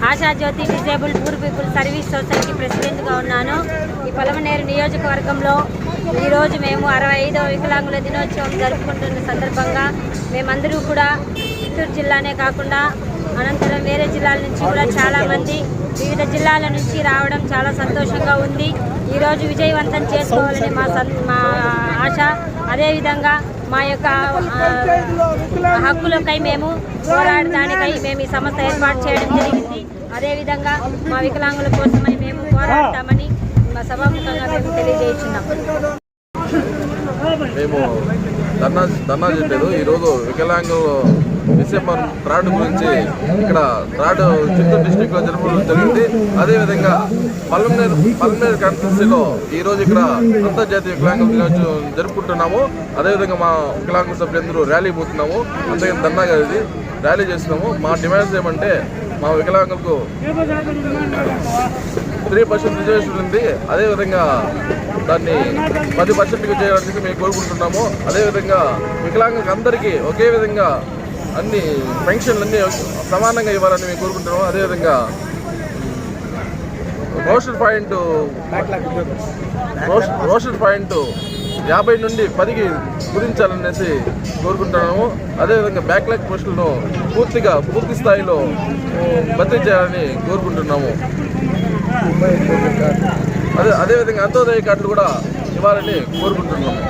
ASHA Jyothi disabled poor people service society ప్రెసిడెంట్గా ఉన్నాను. ఈ పలమనేరు నియోజకవర్గంలో ఈరోజు మేము 65వ వికలాంగుల దినోత్సవం జరుపుకుంటున్న సందర్భంగా మేమందరూ కూడా చిత్తూరు జిల్లానే కాకుండా అనంతరం వేరే జిల్లాల నుంచి కూడా చాలామంది వివిధ జిల్లాల నుంచి రావడం చాలా సంతోషంగా ఉంది. ఈరోజు విజయవంతం చేసుకోవాలని మా ఆశ. అదేవిధంగా మా యొక్క హక్కులకై మేము పోరాడడానికై మేము ఈ సంస్థ ఏర్పాటు చేయడం జరిగింది. అదేవిధంగా మా వికలాంగుల కోసమై మేము పోరాడతామని మా సభాముఖంగా మేము తెలియజేస్తున్నాం. మేము ధర్నా చేయలేదు. ఈరోజు వికలాంగులు డిసెంబర్ 3 గురించి ఇక్కడ చిత్తూరు డిస్టిక్లో జరపడం జరిగింది. అదేవిధంగా పల్మనేరు కాన్స్టిట్యున్సీలో ఈరోజు ఇక్కడ అంతర్జాతీయ వికలాంగుల దినోత్సవం జరుపుకుంటున్నాము. అదేవిధంగా మా వికలాంగుల సభ్యులందరూ ర్యాలీ పోతున్నాము. అంతేగాని ధర్నా గారిది ర్యాలీ చేస్తున్నాము. మా డిమాండ్స్ ఏమంటే మా వికలాంగులకు 3% రిజర్వేషన్ ఉంది. అదేవిధంగా దాన్ని 10%కి చేయడానికి మేము కోరుకుంటున్నాము. అదేవిధంగా వికలాంగులకు అందరికీ ఒకే విధంగా అన్ని పెన్షన్లన్నీ సమానంగా ఇవ్వాలని మేము కోరుకుంటున్నాము. అదేవిధంగా రోషన్ పాయింట్ 50 నుండి 10కి కుదించాలనేసి కోరుకుంటున్నాము. అదేవిధంగా బ్యాక్లాగ్ పోస్టులను పూర్తి స్థాయిలో భర్తీ చేయాలని కోరుకుంటున్నాము. అదేవిధంగా అంత్యోదయ కార్డులు కూడా ఇవ్వాలని కోరుకుంటున్నాము.